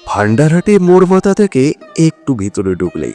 ভান্ডারহাটি মোড় মাথা থেকে একটু ভিতরে ঢুকলেই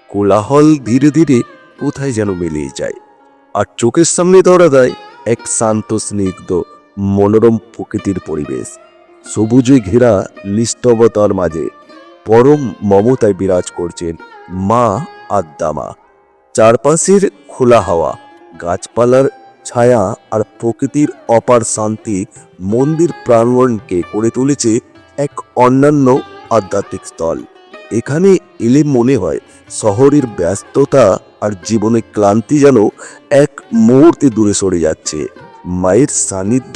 কোলাহল ধীরে ধীরে কোথায় যেন মিলিয়ে যায়, আর চোখের সামনে ধরা দেয় এক শান্ত স্নিগ্ধ মনোরম প্রকৃতির পরিবেশ। সবুজে ঘেরা নিস্তবতার মাঝে পরম মমতায় বিরাজ করছেন মা আদ্দামা। চারপাশের খোলা হাওয়া, গাছপালার ছায়া আর প্রকৃতির অপার শান্তি মন্দির প্রাঙ্গণকে করে তুলেছে এক অন্যান্য আধ্যাত্মিক স্থল। এখানে এলে মনে হয় শহরের ব্যস্ততা আর জীবনের ক্লান্তি যেন এক মুহূর্তে দূরে সরে যাচ্ছে। মায়ের সান্নিধ্য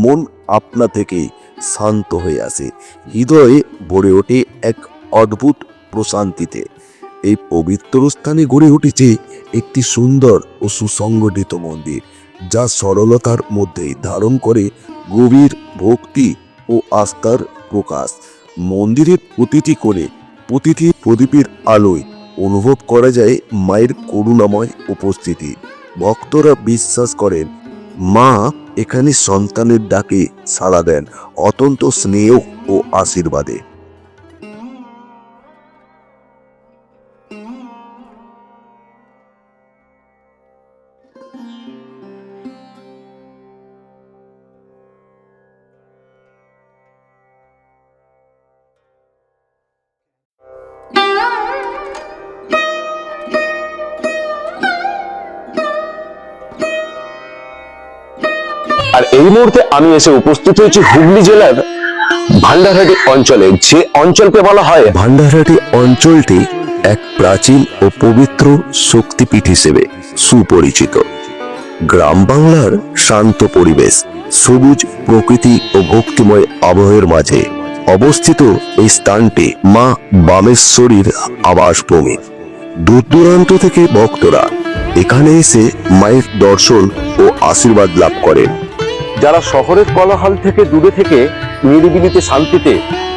মন আপনা থেকেই শান্ত হয়ে আসে, হৃদয়ে ভরে ওঠে এক অদ্ভুত প্রশান্তিতে। এই পবিত্র স্থানে গড়ে উঠেছে একটি সুন্দর ও সুসংগঠিত মন্দির, যা সরলতার মধ্যেই ধারণ করে গভীর ভক্তি ও আস্থার প্রকাশ। মন্দিরের প্রতিটি প্রদীপের আলোয় অনুভব করা যায় মায়ের করুণাময় উপস্থিতি। ভক্তরা বিশ্বাস করেন মা এখানে সন্তানের ডাকে সাড়া দেন অত্যন্ত স্নেহ ও আশীর্বাদে। আর এই মুহূর্তে আমি এসে উপস্থিত হয়েছি হুগলি জেলার ভান্ডারহাটি অঞ্চলে, যে অঞ্চলকে বলা হয় ভান্ডারহাটি অঞ্চলটি এক প্রাচীন ও পবিত্র শক্তিপীঠ হিসেবে সুপরিচিত। গ্রাম বাংলার শান্ত পরিবেশ, সবুজ প্রকৃতি ও ভক্তিময় আবহের মাঝে অবস্থিত এই স্থানটি মা বামেশ্বরীর আবাসভূমি। দূর দূরান্ত থেকে ভক্তরা এখানে এসে মায়ের দর্শন ও আশীর্বাদ লাভ করেন। যারা শহরের কোলাহল থেকে দূরে থেকে নিরিবিলিতে শান্তিতে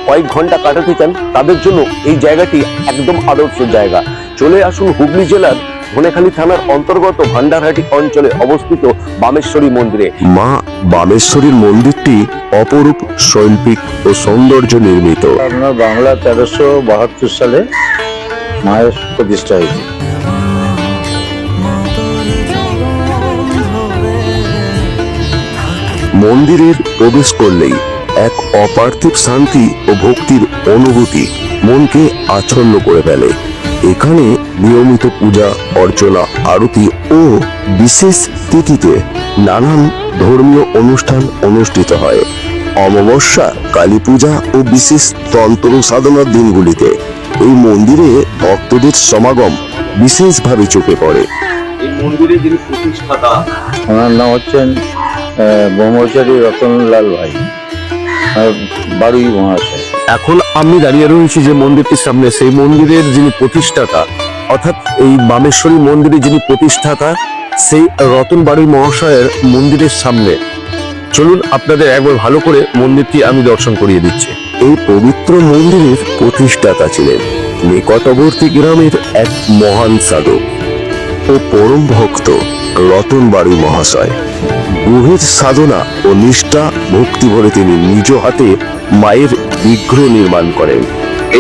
কয়েক ঘন্টা কাটাতে চান, তাদের জন্য এই জায়গাটি একদম আদর্শ জায়গা। চলে আসুন হুগলি জেলার ধনেখালি থানার অন্তর্গত ভান্ডারহাটি অঞ্চলে অবস্থিত বামেশ্বরী মন্দিরে। মা বামেশ্বরীর মন্দিরটি অপরূপ শৈল্পিক ও সৌন্দর্য নির্মিত। আপনার বাংলা 1372 সালে মায়ের প্রতিষ্ঠা হয়েছে। মন্দিরের প্রবেশ করলেই এক অপার্থিব শান্তি ও ভক্তির অনুভূতি মনকে আচ্ছন্ন করে ফেলে। এখানে নিয়মিত পূজা অর্চনা, আরতি ও বিশেষ তিথিতে নানান ধর্মীয় অনুষ্ঠান অনুষ্ঠিত হয়। অমাবস্যা, কালী পূজা ও বিশেষ তন্ত্র সাধনার দিনগুলিতে এই মন্দিরে ভক্তদের সমাগম বিশেষভাবে চোখে পড়ে। এই মন্দিরে যিনি প্রতিষ্ঠাতা, ওনার নাম হচ্ছেন ব্রহ্মচারী রতনলাল ভাই, বাড়ি মহাশয়। এখন আমি দাঁড়িয়ে রয়েছি যে মন্দিরটির সামনে, সেই মন্দিরের যিনি প্রতিষ্ঠাতা, অর্থাৎ এই বামেশ্বরী মন্দিরের যিনি প্রতিষ্ঠাতা, সেই রতন বাড়ি মহাশয়ের মন্দিরের সামনে। চলুন আপনাদের একবার ভালো করে মন্দিরটি আমি দর্শন করিয়ে দিচ্ছি। এই পবিত্র মন্দিরের প্রতিষ্ঠাতা ছিলেন নিকটবর্তী গ্রামের এক মহান সাধক ও পরম ভক্ত রতন বাড়ি মহাশয়। গভীর সাধনা ও নিষ্ঠা ভক্তি ভরে তিনি নিজ হাতে মায়ের বিগ্রহ নির্মাণ করেন।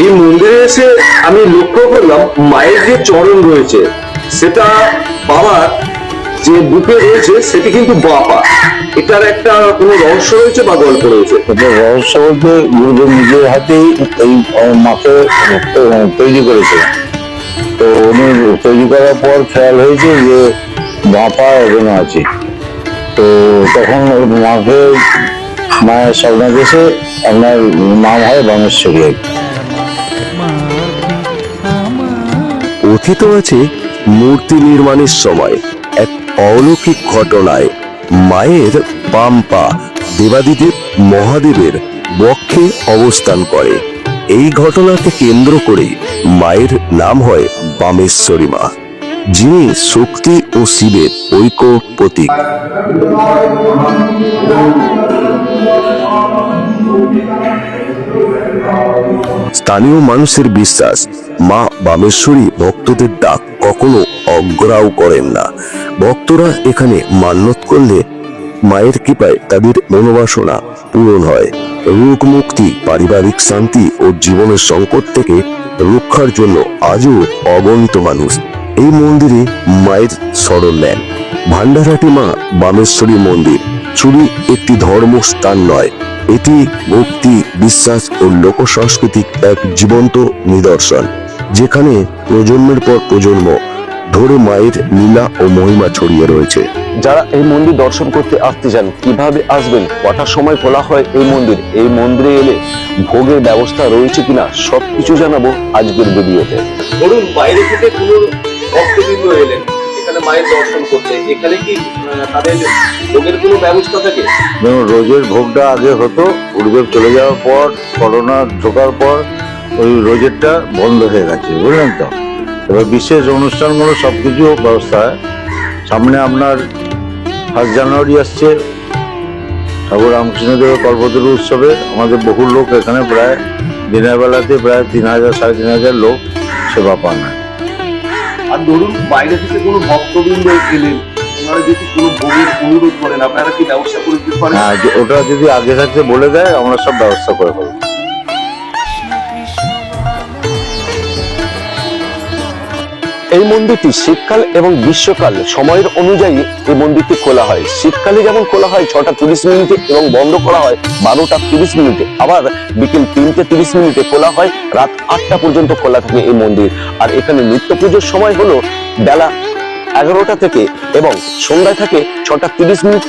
এই মন্দিরে এসে আমি লক্ষ্য করলাম মায়ের যে চরণ রয়েছে, সেটা বাবার যে বুকে রয়েছে সেটি কিন্তু বাপা। এটার একটা কোনো রহস্য রয়েছে বা গল্প রয়েছে? রহস্য বলতে গুরুদেব নিজের হাতেই এই মাকে তৈরি করেছিলেন। তো উনি তৈরি করার পর খেয়াল হয়েছে যে বাপা এখানে আছে। তো তখন মাকে মায়ের স্বপ্নে দেশে আপনার নাম হয় বামেশ্বরী। কথিত আছে মূর্তি নির্মাণের সময় এক অলৌকিক ঘটনায় মায়ের বাম পা দেবাদিদেব মহাদেবের বক্ষে অবস্থান করে। এই ঘটনাকে কেন্দ্র করে মায়ের নাম হয় বামেশ্বরী মা, যিনি শক্তি ও শিবের ঐক্য প্রতীক। স্থানীয় মানুষের বিশ্বাস, মা বামেশ্বরী ভক্তদের ডাক কখনো অগ্রাহ্য করেন না। ভক্তরা এখানে মান্যত করলে মায়ের কৃপায় তাদের মনোবাসনা পূরণ হয়। রোগ মুক্তি, পারিবারিক শান্তি ও জীবনের সংকট থেকে রক্ষার জন্য আজও অগণিত মানুষ এই মন্দিরে মায়ের শরণ নেন। ভান্ডারহাটি মা বামেশ্বরী মন্দির শুধু একটি ধর্মস্থান নয়, এটি ভক্তি, বিশ্বাস ও লোক সংস্কৃতির এক জীবন্ত নিদর্শন, যেখানে প্রজন্মের পর প্রজন্ম ধরে মায়ের লীলা ও মহিমা ছড়িয়ে রয়েছে। যারা এই মন্দির দর্শন করতে আসতে চান, কিভাবে আসবেন, কটার সময় খোলা হয় এই মন্দির, এই মন্দিরে এলে ভোগের ব্যবস্থা রয়েছে কিনা সবকিছু জানাবো আজকের ভিডিওতে। ধরুন বাইরে থেকে কোনো ভক্তবৃন্দ এলেন এখানে মায়ের দর্শন করতে, এখানে কি তাদের ভোগের কোনো ব্যবস্থা থাকে? যেমন রোজের ভোগটা আগে হতো, গুরুদেব চলে যাওয়ার পর, করোনা ঢোকার পর ওই রোজেরটা বন্ধ হয়ে গেছে, বুঝলেন তো। এবার বিশেষ অনুষ্ঠানগুলো সবকিছু ব্যবস্থা হয়। সামনে আপনার 1 জানুয়ারি আসছে, ঠাকুর রামকৃষ্ণদেবের কল্পতরু উৎসবে আমাদের বহু লোক এখানে প্রায় দিনের বেলাতে প্রায় 3000 3500 লোক সেবা পান। আর ধরুন বাইরে থেকে কোনো ভক্তবৃন্দ এলেন, ওনারা যদি কোনো ভোগের অনুরোধ করেন, আপনারা কি ব্যবস্থা করে দিতে পারেন? হ্যাঁ, ওটা যদি আগে থাকতে বলে দেয় আমরা সব ব্যবস্থা করে ফেলবো। এই মন্দিরটি শীতকাল এবং গ্রীষ্মকাল সময়ের অনুযায়ী এই মন্দিরটি খোলা হয়। শীতকালে যেমন খোলা হয় 6টা 30 মিনিটে এবং বন্ধ করা হয় 12টা 30 মিনিটে, আবার বিকেল 3টে 30 মিনিটে খোলা হয়, রাত 8টা পর্যন্ত খোলা থাকে এই মন্দির। আর এখানে নিত্য পুজোর সময় হলো বেলা 11টা থেকে এবং সন্ধ্যায় থাকে 6টা 30 মিনিট।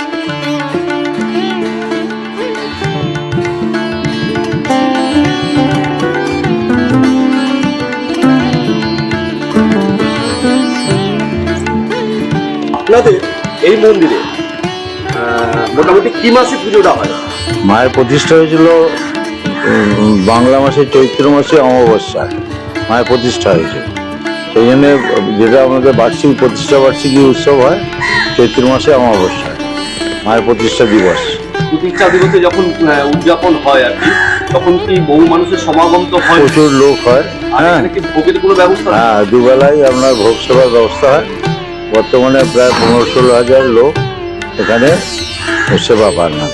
আপনাদের এই মন্দিরে মোটামুটি কি মাসে পুজোটা হয়? মায়ের প্রতিষ্ঠা হয়েছিল বাংলা মাসের চৈত্র মাসে অমাবস্যায় মায়ের প্রতিষ্ঠা হয়েছে। সেই জন্য যেটা আমাদের বার্ষিক প্রতিষ্ঠা বার্ষিকী উৎসব হয় চৈত্র মাসে অমাবস্যায়, মায়ের প্রতিষ্ঠা দিবস। প্রতিষ্ঠা দিবসে যখন উদযাপন হয় আর কি, তখন কি বহু মানুষের সমাগম তো হয়, প্রচুর লোক হয়। আর হ্যাঁ এখানে কি ভোগের কোনো ব্যবস্থা নেই? হ্যাঁ, দুবেলায় আপনার ভোগ সেবার ব্যবস্থা হয়। বর্তমানে প্রায় 15-16 হাজার লোক এখানে সেবা পান না।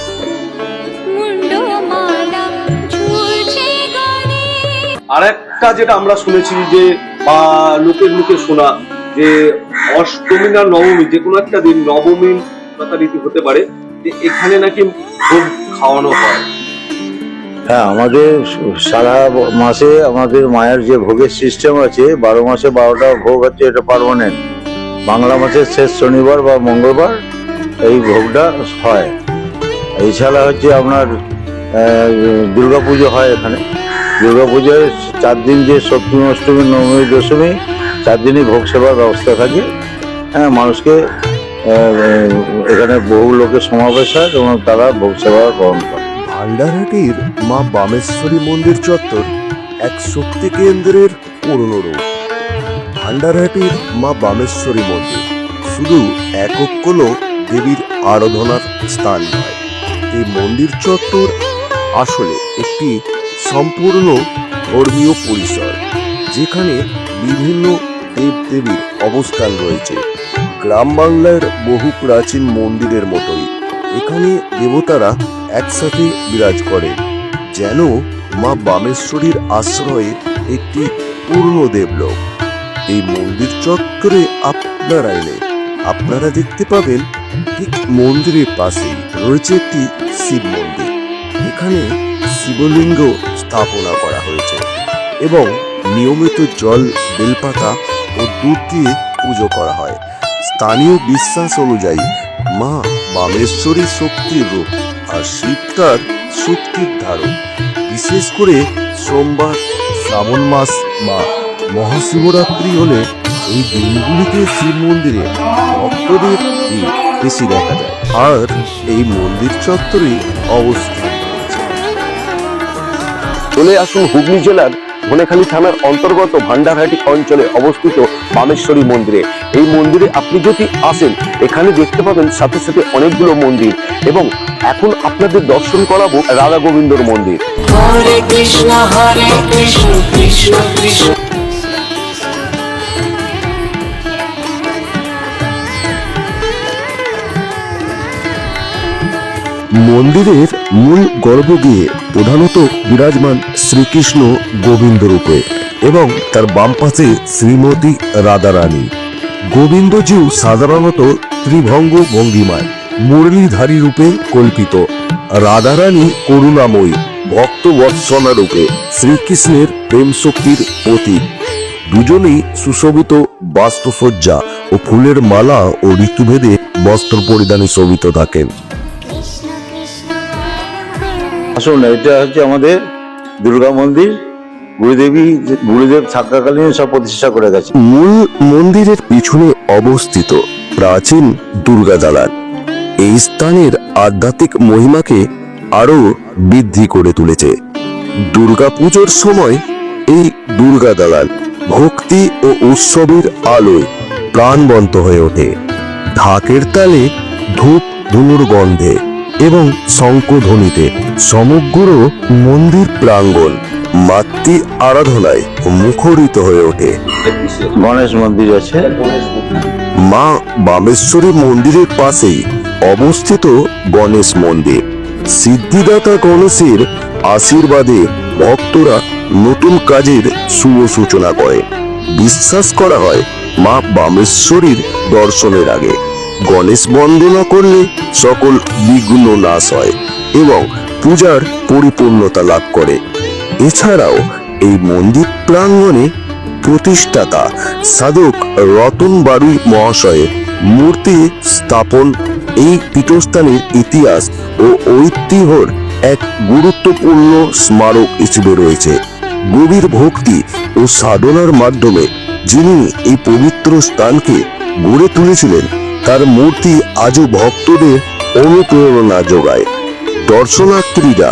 আর একটা যেটা আমরা শুনেছি যে বা লোকের মুখে শোনা যে অষ্টমী না নবমী যে কোনো একটা দিন, নবমী যথারীতি হতে পারে, যে এখানে নাকি ভোগ খাওয়ানো হয়। হ্যাঁ, আমাদের সারা মাসে আমাদের মায়ের যে ভোগের সিস্টেম আছে, 12 মাসে 12টা ভোগ আছে, এটা পার্মানেন্ট। বাংলা মাসের শেষ শনিবার বা মঙ্গলবার এই ভোগটা হয়। এছাড়া হচ্ছে আপনার দুর্গাপুজো হয় এখানে। দুর্গাপুজোয় 4 দিন, যে সপ্তমী অষ্টমী নবমী দশমী 4 দিনই ভোগ সেবার ব্যবস্থা থাকে। হ্যাঁ, মানুষকে এখানে বহু লোকের সমাবেশ হয় এবং তারা ভোগ সেবা গ্রহণ করে। ভান্ডারহাটির মা বামেশ্বরী মন্দির চত্বর এক শক্তি কেন্দ্রের পুরনো রূপ। ভান্ডারহাটির মা বামেশ্বরী মন্দির শুধু একক কোনো দেবীর আরাধনার স্থান নয়, এই মন্দির চত্বর আসলে একটি সম্পূর্ণ ধর্মীয় পরিসর, যেখানে বিভিন্ন দেবদেবীর অবস্থান রয়েছে। গ্রাম বাংলার বহু প্রাচীন মন্দিরের মতোই এখানে দেবতারা একসাথে বিরাজ করে, যেন মা বামেশ্বরীর আশ্রয়ে একটি পূর্ণ দেবলোক। এই মন্দির চত্বরে আপনারা এলে আপনারা দেখতে পাবেন ঠিক মন্দিরের পাশেই রয়েছে একটি শিব মন্দির। এখানে শিবলিঙ্গ স্থাপনা করা হয়েছে এবং নিয়মিত জল, বেলপাতা ও দুধ দিয়ে পুজো করা হয়। স্থানীয় বিশ্বাস অনুযায়ী মা বামেশ্বরী শক্তির রূপ আর শিব তার শক্তির ধারক। বিশেষ করে সোমবার, শ্রাবণ মাস বা মহাশিবরাত্রি হলে এই দিনগুলিতে শিব মন্দিরে ভক্তদের ভিড় বেশি দেখা যায়। আর এই মন্দির চত্বরে অবস্থান রয়েছে। চলে আসুন হুগলি জেলার ধনেখালি থানার অন্তর্গত ভান্ডারহাটি অঞ্চলে অবস্থিত বামেশ্বরী মন্দিরে। এই মন্দিরে আপনি যদি আসেন, এখানে দেখতে পাবেন সাথে সাথে অনেকগুলো মন্দির, এবং এখন আপনাদের দর্শন করাবো রাধা গোবিন্দর মন্দির। হরে কৃষ্ণ কৃষ্ণ কৃষ্ণ। মন্দিরের মূল গর্ভগৃহে প্রধানত বিরাজমান শ্রীকৃষ্ণ গোবিন্দ রূপে এবং তার বাম পাশে শ্রীমতী রাধারানী। গোবিন্দজিউ সাধারণত ত্রিভঙ্গ ভঙ্গিমায় মুরলীধারী রূপে কল্পিত। রাধারানী করুণাময়ী ভক্ত বৎসনা রূপে শ্রীকৃষ্ণের প্রেম শক্তির প্রতীক। দুজনেই সুশোভিত বাস্তুসজ্জা ও ফুলের মালা ও ঋতুভেদে বস্ত্র পরিধানে শোভিত থাকেন। আসুন, এটা হচ্ছে আমাদের দুর্গা মন্দির। গুরুদেব থাকাকালীন সব প্রতিষ্ঠা করে গেছে। মূল মন্দিরের পিছনে অবস্থিত প্রাচীন দুর্গা দালান এই স্থানের আধ্যাত্মিক মহিমাকে আরো বৃদ্ধি করে তুলেছে। দুর্গাপুজোর সময় এই দুর্গা দালান ভক্তি ও উৎসবের আলোয় প্রাণবন্ত হয়ে ওঠে। ঢাকের তালে, ধূপ ধুনুর গন্ধে এবং শঙ্খধ্বনিতে সমগ্র মন্দির প্রাঙ্গণ মাতৃ আরাধনায় মুখরিত হয়ে ওঠে। গণেশ মন্দির আছে। মা বামেশ্বরী মন্দিরের পাশেই অবস্থিত গণেশ মন্দির। সিদ্ধিদাতা গণেশের আশীর্বাদে ভক্তরা নতুন কাজের শুভ সূচনা করে। বিশ্বাস করা হয় মা বামেশ্বরীর দর্শনের আগে গণেশ বন্দনা করলে সকল বিঘ্ন নাশ হয় এবং পূজার পরিপূর্ণতা লাভ করে। এছাড়াও এই মন্দির প্রাঙ্গণে প্রতিষ্ঠাতা সাধক রতন বাড়ুই মহাশয়ের মূর্তি স্থাপন এই পীঠস্থানের ইতিহাস ও ঐতিহ্যের এক গুরুত্বপূর্ণ স্মারক হিসেবে রয়েছে। গভীর ভক্তি ও সাধনার মাধ্যমে যিনি এই পবিত্র স্থানকে গড়ে তুলেছিলেন তার মূর্তি আজও ভক্তদের অনুপ্রেরণা যোগায়। দর্শনার্থীরা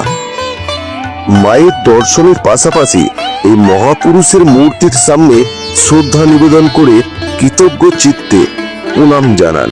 মায়ের দর্শনের পাশাপাশি এই মহাপুরুষের মূর্তির সামনে শ্রদ্ধা নিবেদন করে কৃতজ্ঞ চিত্তে প্রণাম জানান।